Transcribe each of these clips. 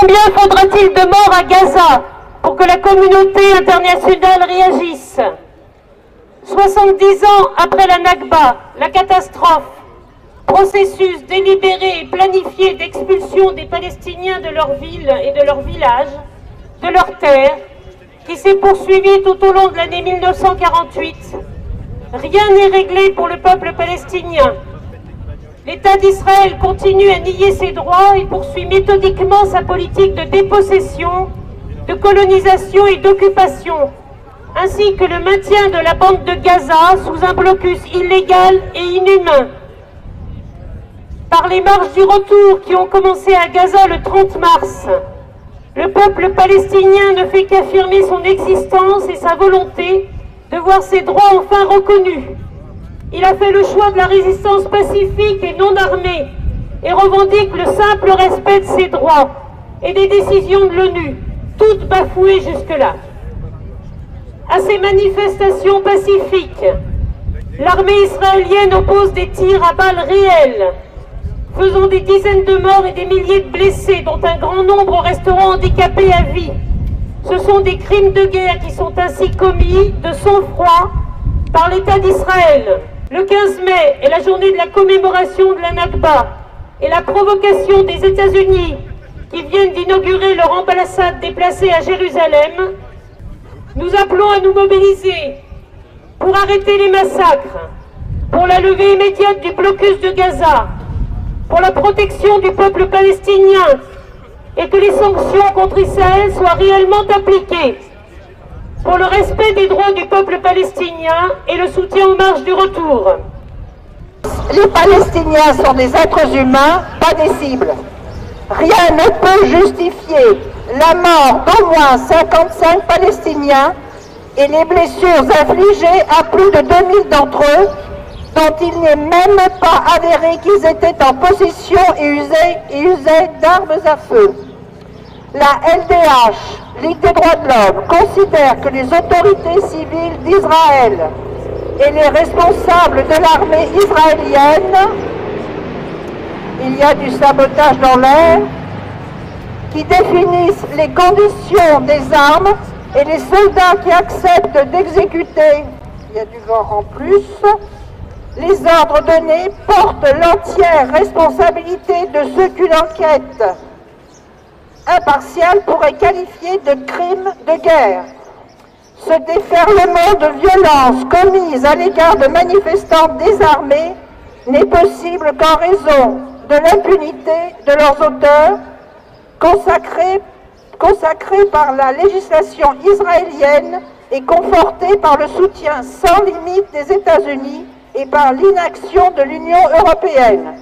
Combien faudra-t-il de morts à Gaza pour que la communauté internationale réagisse? 70 ans après la Nakba, la catastrophe, processus délibéré et planifié d'expulsion des Palestiniens de leur ville et de leur village, de leurs terres, qui s'est poursuivi tout au long de l'année 1948. Rien n'est réglé pour le peuple palestinien. L'État d'Israël continue à nier ses droits et poursuit méthodiquement sa politique de dépossession, de colonisation et d'occupation, ainsi que le maintien de la bande de Gaza sous un blocus illégal et inhumain. Par les marches du retour qui ont commencé à Gaza le 30 mars, le peuple palestinien ne fait qu'affirmer son existence et sa volonté de voir ses droits enfin reconnus. Il a fait le choix de la résistance pacifique et non armée et revendique le simple respect de ses droits et des décisions de l'ONU, toutes bafouées jusque-là. À ces manifestations pacifiques, l'armée israélienne oppose des tirs à balles réelles, faisant des dizaines de morts et des milliers de blessés, dont un grand nombre resteront handicapés à vie. Ce sont des crimes de guerre qui sont ainsi commis de sang-froid par l'État d'Israël. Le 15 mai est la journée de la commémoration de la Nakba et la provocation des États-Unis qui viennent d'inaugurer leur ambassade déplacée à Jérusalem. Nous appelons à nous mobiliser pour arrêter les massacres, pour la levée immédiate du blocus de Gaza, pour la protection du peuple palestinien et que les sanctions contre Israël soient réellement appliquées, pour le respect des droits du peuple palestinien et le soutien aux marches du retour. Les Palestiniens sont des êtres humains, pas des cibles. Rien ne peut justifier la mort d'au moins 55 Palestiniens et les blessures infligées à plus de 2000 d'entre eux, dont il n'est même pas avéré qu'ils étaient en possession et usaient d'armes à feu. La LDH, Ligue des droits de l'homme, considère que les autorités civiles d'Israël et les responsables de l'armée israélienne, il y a du sabotage dans l'air, qui définissent les conditions des armes et les soldats qui acceptent d'exécuter, il y a du vent en plus, les ordres donnés portent l'entière responsabilité de ce qu'une enquête impartiale pourrait qualifier de crime de guerre. Ce déferlement de violence commise à l'égard de manifestants désarmés n'est possible qu'en raison de l'impunité de leurs auteurs, consacrée par la législation israélienne et confortée par le soutien sans limite des États-Unis et par l'inaction de l'Union européenne.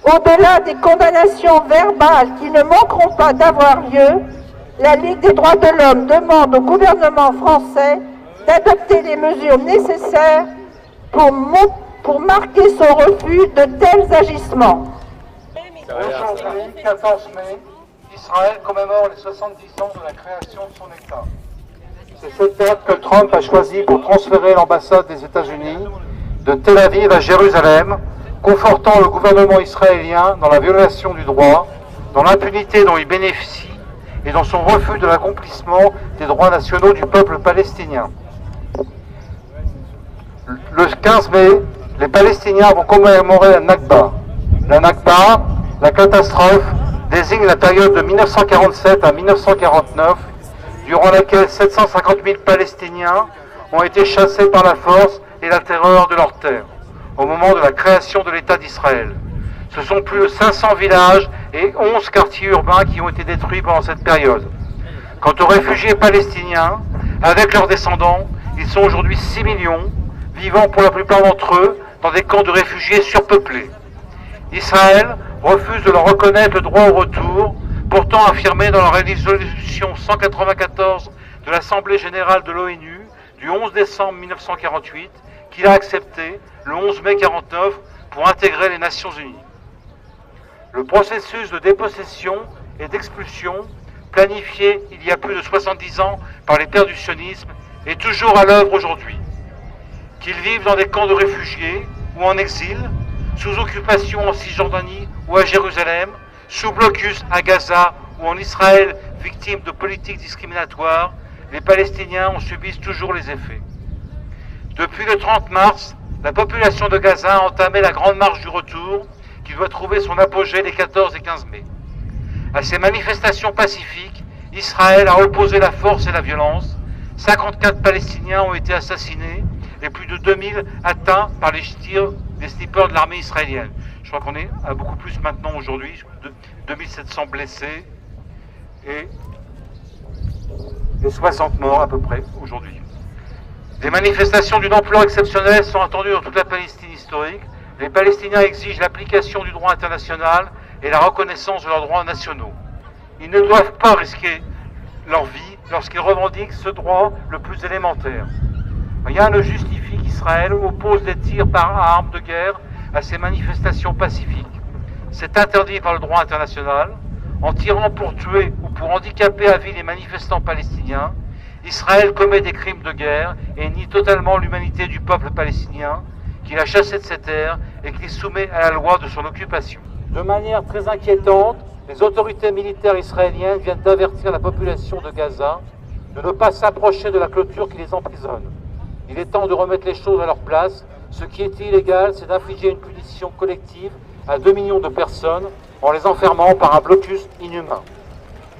Au-delà des condamnations verbales qui ne manqueront pas d'avoir lieu, la Ligue des droits de l'homme demande au gouvernement français d'adopter les mesures nécessaires pour marquer son refus de tels agissements. Aujourd'hui, 14 mai, Israël commémore les 70 ans de la création de son État. C'est cette date que Trump a choisie pour transférer l'ambassade des États-Unis de Tel Aviv à Jérusalem, confortant le gouvernement israélien dans la violation du droit, dans l'impunité dont il bénéficie et dans son refus de l'accomplissement des droits nationaux du peuple palestinien. Le 15 mai, les Palestiniens vont commémorer la Nakba. La Nakba, la catastrophe, désigne la période de 1947 à 1949, durant laquelle 750 000 Palestiniens ont été chassés par la force et la terreur de leurs terres, au moment de la création de l'État d'Israël. Ce sont plus de 500 villages et 11 quartiers urbains qui ont été détruits pendant cette période. Quant aux réfugiés palestiniens, avec leurs descendants, ils sont aujourd'hui 6 millions, vivant pour la plupart d'entre eux dans des camps de réfugiés surpeuplés. Israël refuse de leur reconnaître le droit au retour, pourtant affirmé dans la résolution 194 de l'Assemblée générale de l'ONU du 11 décembre 1948, qu'il a accepté le 11 mai 1949 pour intégrer les Nations Unies. Le processus de dépossession et d'expulsion, planifié il y a plus de 70 ans par les pères du sionisme, est toujours à l'œuvre aujourd'hui. Qu'ils vivent dans des camps de réfugiés ou en exil, sous occupation en Cisjordanie ou à Jérusalem, sous blocus à Gaza ou en Israël, victimes de politiques discriminatoires, les Palestiniens en subissent toujours les effets. Depuis le 30 mars, la population de Gaza a entamé la grande marche du retour qui doit trouver son apogée les 14 et 15 mai. À ces manifestations pacifiques, Israël a opposé la force et la violence. 54 Palestiniens ont été assassinés et plus de 2000 atteints par les tirs des snipers de l'armée israélienne. Je crois qu'on est à beaucoup plus maintenant aujourd'hui, 2700 blessés et 60 morts à peu près aujourd'hui. Des manifestations d'une ampleur exceptionnelle sont attendues dans toute la Palestine historique. Les Palestiniens exigent l'application du droit international et la reconnaissance de leurs droits nationaux. Ils ne doivent pas risquer leur vie lorsqu'ils revendiquent ce droit le plus élémentaire. Rien ne justifie qu'Israël oppose des tirs par armes de guerre à ces manifestations pacifiques. C'est interdit par le droit international. En tirant pour tuer ou pour handicaper à vie les manifestants palestiniens, Israël commet des crimes de guerre et nie totalement l'humanité du peuple palestinien qu'il a chassé de ses terres et qu'il soumet à la loi de son occupation. De manière très inquiétante, les autorités militaires israéliennes viennent d'avertir la population de Gaza de ne pas s'approcher de la clôture qui les emprisonne. Il est temps de remettre les choses à leur place. Ce qui est illégal, c'est d'infliger une punition collective à 2 millions de personnes en les enfermant par un blocus inhumain.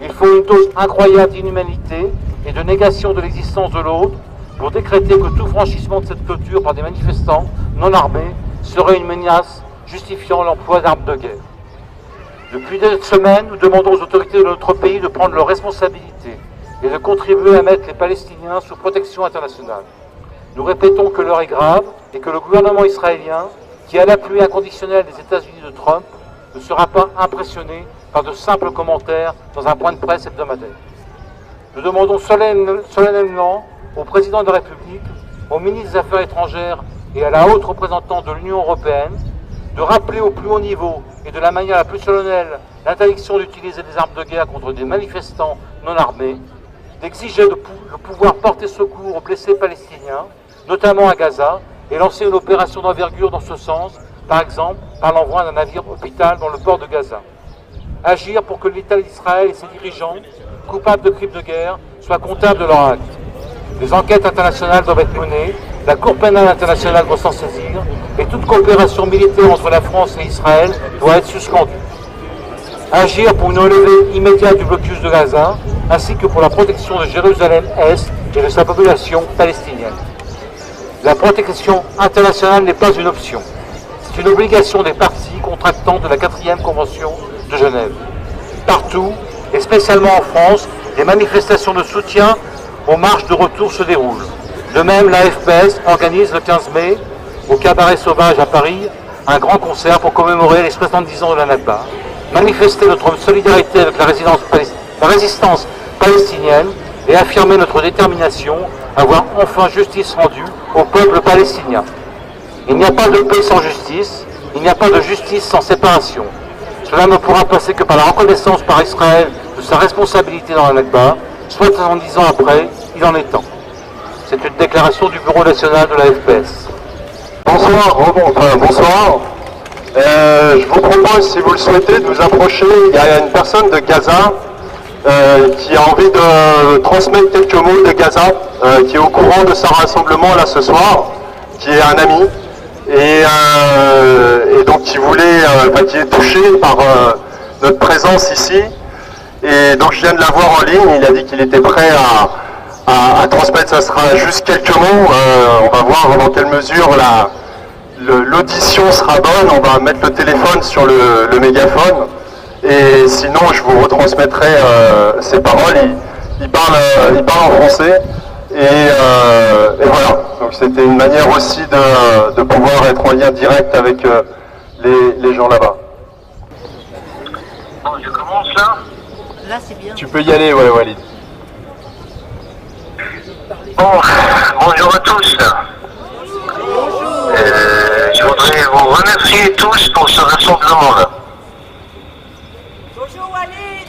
Il faut une dose incroyable d'inhumanité et de négation de l'existence de l'autre pour décréter que tout franchissement de cette clôture par des manifestants non armés serait une menace justifiant l'emploi d'armes de guerre. Depuis des semaines, nous demandons aux autorités de notre pays de prendre leurs responsabilités et de contribuer à mettre les Palestiniens sous protection internationale. Nous répétons que l'heure est grave et que le gouvernement israélien, qui a l'appui inconditionnel des États-Unis de Trump, ne sera pas impressionné par de simples commentaires dans un point de presse hebdomadaire. Nous demandons solennellement au président de la République, au ministre des Affaires étrangères et à la haute représentante de l'Union européenne de rappeler au plus haut niveau et de la manière la plus solennelle l'interdiction d'utiliser des armes de guerre contre des manifestants non armés, d'exiger de pouvoir porter secours aux blessés palestiniens, notamment à Gaza, et lancer une opération d'envergure dans ce sens, par exemple par l'envoi d'un navire hôpital dans le port de Gaza. Agir pour que l'État d'Israël et ses dirigeants, coupables de crimes de guerre, soient comptables de leurs actes. Les enquêtes internationales doivent être menées, la Cour pénale internationale doit s'en saisir, et toute coopération militaire entre la France et Israël doit être suspendue. Agir pour une relevée immédiate du blocus de Gaza, ainsi que pour la protection de Jérusalem-Est et de sa population palestinienne. La protection internationale n'est pas une option. C'est une obligation des parties contractantes de la 4e Convention de Genève. Partout, et spécialement en France, des manifestations de soutien aux marches de retour se déroulent. De même, la FPS organise le 15 mai, au Cabaret Sauvage à Paris, un grand concert pour commémorer les 70 ans de la Nakba. Manifester notre solidarité avec la résistance palestinienne et affirmer notre détermination à voir enfin justice rendue au peuple palestinien. Il n'y a pas de paix sans justice, il n'y a pas de justice sans séparation. Cela ne pourra passer que par la reconnaissance par Israël de sa responsabilité dans la Nakba, 70 ans après, il en est temps. C'est une déclaration du Bureau national de la FPS. Bonsoir, bonsoir. Je vous propose, si vous le souhaitez, de vous approcher. Il y a une personne de Gaza qui a envie de transmettre quelques mots de Gaza, qui est au courant de ce rassemblement là ce soir, qui est un ami, et donc qui qui est touché par notre présence ici. Et donc je viens de l'avoir en ligne, il a dit qu'il était prêt à transmettre, ça sera juste quelques mots, on va voir dans quelle mesure l'audition sera bonne, on va mettre le téléphone sur le mégaphone, et sinon je vous retransmettrai ses paroles, il parle en français, et voilà, donc c'était une manière aussi de pouvoir être en lien direct avec les gens là-bas. Bon, je commence là. Là, c'est bien. Tu peux y aller, ouais, Walid. Bon, bonjour à tous. Je voudrais vous remercier tous pour ce rassemblement-là. Bonjour Walid.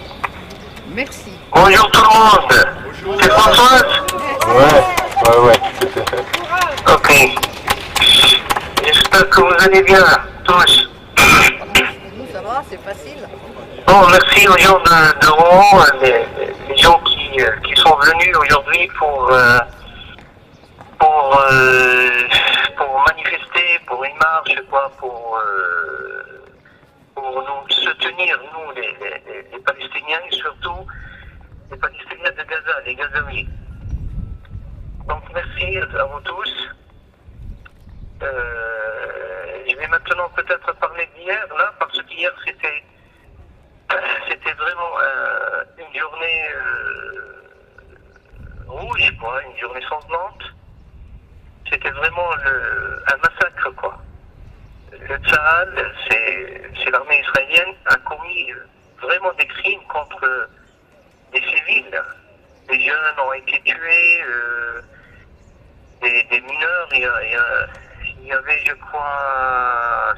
Merci. Bonjour tout le monde. C'est Françoise? Ouais. Ok. J'espère que vous allez bien, tous. Nous, ça va, c'est facile. Bon, merci aux gens de Rouen, les gens qui sont venus aujourd'hui pour manifester, pour une marche, quoi, pour nous soutenir, nous, les Palestiniens, et surtout les Palestiniens de Gaza, les Gazaouis. Donc merci à vous tous. Je vais maintenant peut-être parler d'hier, là, parce qu'hier c'était vraiment une journée rouge, quoi, une journée sanglante. C'était vraiment un massacre, quoi. Le Tsahal, c'est l'armée israélienne, a commis vraiment des crimes contre des civils. Des jeunes ont été tués, des mineurs, il y avait, je crois,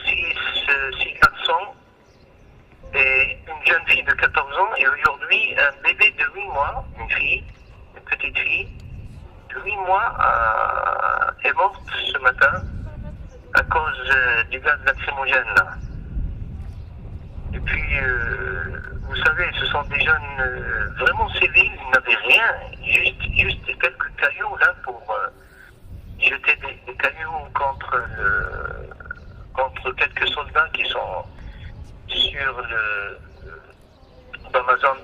6 garçons et une jeune fille de 14 ans, et aujourd'hui un bébé de 8 mois, une fille, une petite fille, de 8 mois est morte ce matin à cause du gaz lacrymogène là. Et puis, vous savez, ce sont des jeunes vraiment civils, ils n'avaient rien, juste quelques cailloux là pour jeter des cailloux contre quelques soldats qui sont dans la zone,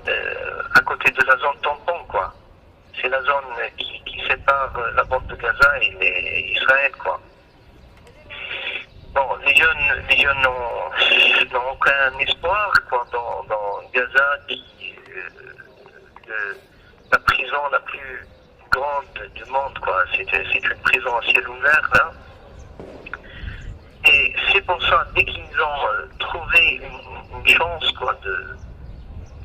à côté de la zone tampon, quoi. C'est la zone qui sépare la bande de Gaza et Israël, quoi. Bon, les jeunes n'ont aucun espoir, quoi, dans Gaza, la prison la plus grande du monde, quoi. C'est une prison à ciel ouvert, là. Et c'est pour ça, dès qu'ils ont trouvé une chance, quoi, de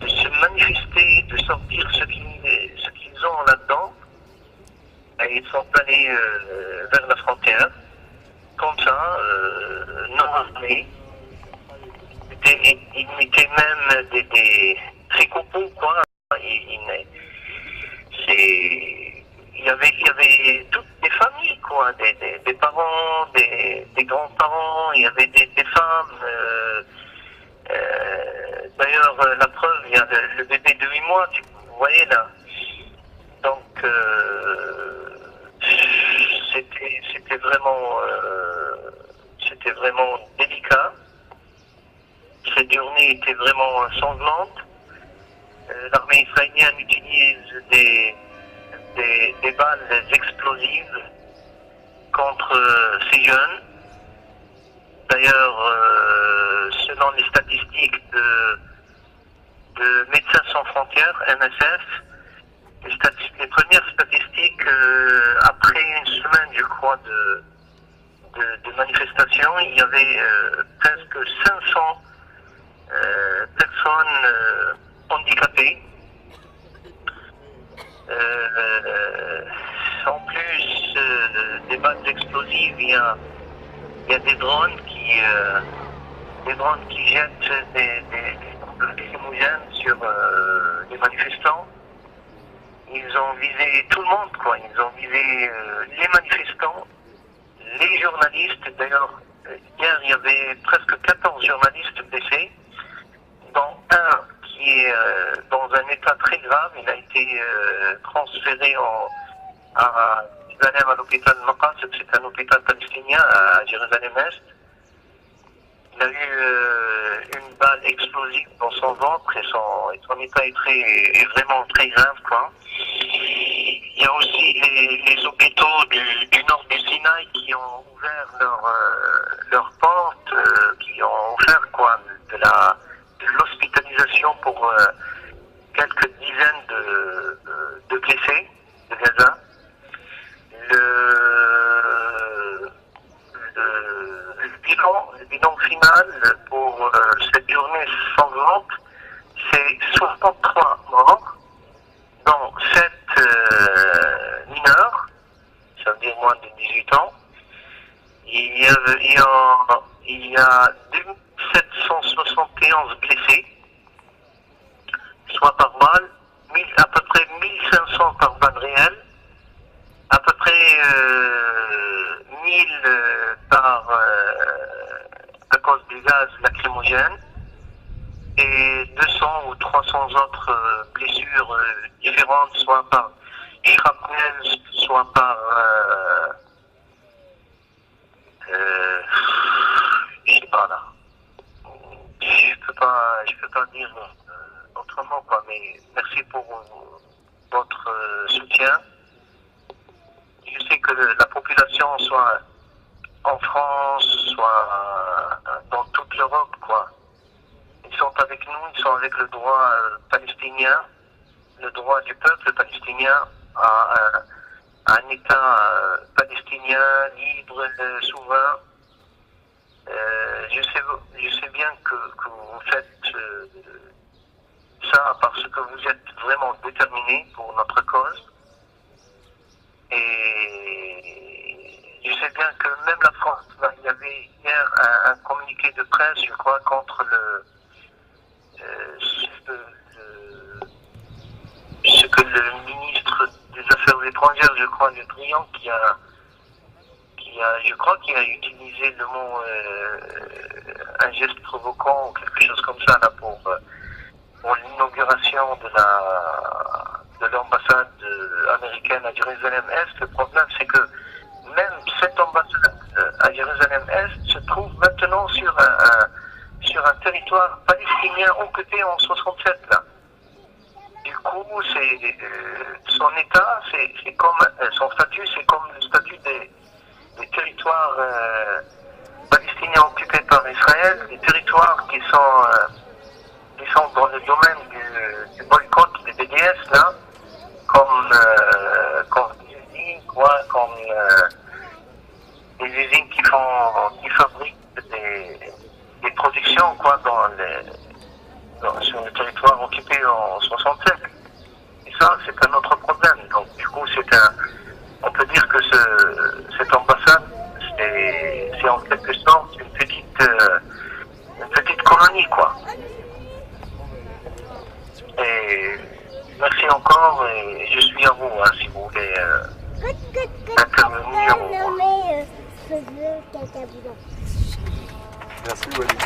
se manifester, de sortir ce qu'ils ont là-dedans, et ils sont allés vers la frontière, comme ça, non armés. Ils mettaient même des tricopos, quoi. Il y avait toutes des familles, quoi, des parents, des grands-parents, il y avait des femmes. D'ailleurs, la preuve, il y a le bébé de 8 mois, vous voyez là. Donc, c'était vraiment délicat. Cette journée était vraiment sanglante. L'armée israélienne utilise des balles explosives contre ces jeunes. D'ailleurs, selon les statistiques de Médecins sans frontières, MSF, les premières statistiques, après une semaine, je crois, de manifestations, il y avait presque 500 personnes handicapées. En plus des balles explosives, il y a des drones qui jettent des lacrymogènes sur les manifestants. Ils ont visé tout le monde, quoi. Ils ont visé les manifestants, les journalistes. D'ailleurs, hier, il y avait presque 14 journalistes blessés, dont un qui est dans un état très grave. Il a été transféré à Jérusalem, à l'hôpital Maqasid, c'est un hôpital palestinien à Jérusalem-Est. Il a eu une balle explosive dans son ventre et son état est vraiment très grave, quoi. Il y a aussi les hôpitaux du nord du Sinaï qui ont ouvert leurs portes, qui ont offert, quoi, de l'hospitalisation pour quelques dizaines de blessés de Gaza. Le bilan final pour cette journée sanglante, c'est 63 morts, dont 7 mineurs, ça veut dire moins de 18 ans. Il y a 2771 blessés, soit par balle, à peu près 1500 par balle réelle, à peu près 1000 à cause des gaz lacrymogènes et 200 ou 300 autres blessures différentes, soit par shrapnel, soit par je sais pas là. Je peux pas dire autrement quoi, mais merci pour votre soutien. Je sais que la population, soit en France, soit dans toute l'Europe, quoi, ils sont avec nous, ils sont avec le droit palestinien, le droit du peuple palestinien à un État palestinien libre, souverain. Je sais bien que vous faites ça parce que vous êtes vraiment déterminés pour notre cause. Et je sais bien que même la France, là, il y avait hier un communiqué de presse, je crois, contre ce que le ministre des Affaires étrangères, je crois, Le Drian, je crois qu'il a utilisé le mot un geste provoquant ou quelque chose comme ça là pour l'inauguration de l'ambassade américaine à Jérusalem-Est. Le problème, c'est que même cette ambassade à Jérusalem-Est se trouve maintenant sur un territoire palestinien occupé en 67 là. Du coup, son état, c'est comme son statut, c'est comme le statut des territoires palestiniens occupés par Israël, des territoires qui sont dans le domaine du boycott des BDS là, comme des usines, quoi, comme des usines qui fabriquent des productions, quoi, sur le territoire occupé en 67. Et ça, c'est un autre problème. Donc, du coup, on peut dire que cette ambassade, c'est en quelque sorte une petite colonie, quoi. Et merci encore, et je suis à vous, hein, si vous voulez intervenir. Merci Walid.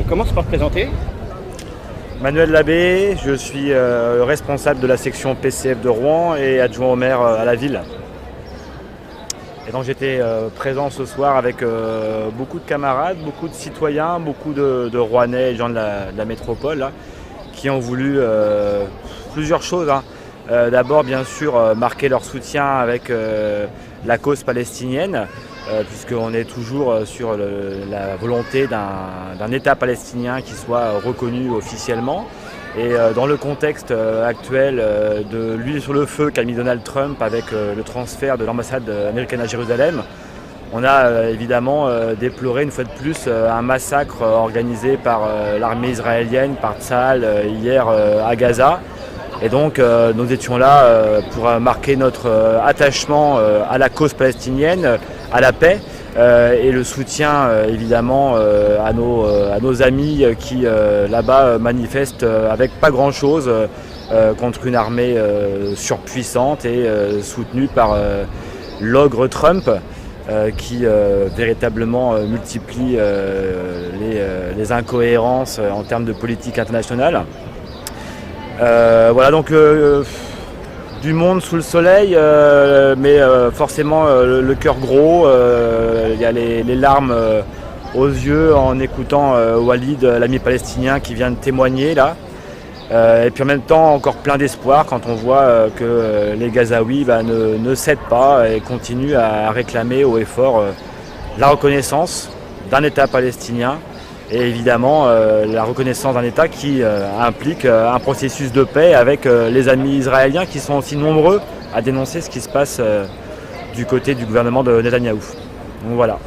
Comment se présenter? Manuel Labbé, je suis responsable de la section PCF de Rouen et adjoint au maire à la ville. Et donc j'étais présent ce soir avec beaucoup de camarades, beaucoup de citoyens, beaucoup de Rouennais et gens de la métropole là, qui ont voulu plusieurs choses. Hein. D'abord bien sûr marquer leur soutien avec la cause palestinienne, puisqu'on est toujours sur la volonté d'un État palestinien qui soit reconnu officiellement. Et dans le contexte actuel de l'huile sur le feu qu'a mis Donald Trump avec le transfert de l'ambassade américaine à Jérusalem, on a évidemment déploré une fois de plus un massacre organisé par l'armée israélienne, par Tsahal hier à Gaza. Et donc nous étions là pour marquer notre attachement à la cause palestinienne, à la paix et le soutien évidemment à nos amis qui là-bas manifestent avec pas grand-chose contre une armée surpuissante et soutenue par l'ogre Trump qui véritablement multiplie les incohérences en termes de politique internationale. Voilà donc du monde sous le soleil, mais forcément le cœur gros, il y a les larmes aux yeux en écoutant Walid, l'ami palestinien qui vient de témoigner là. Et puis en même temps encore plein d'espoir quand on voit que les Gazaouis ne cèdent pas et continuent à réclamer haut et fort la reconnaissance d'un État palestinien et évidemment la reconnaissance d'un État qui implique un processus de paix avec les amis israéliens qui sont aussi nombreux à dénoncer ce qui se passe du côté du gouvernement de Netanyahou. Donc voilà.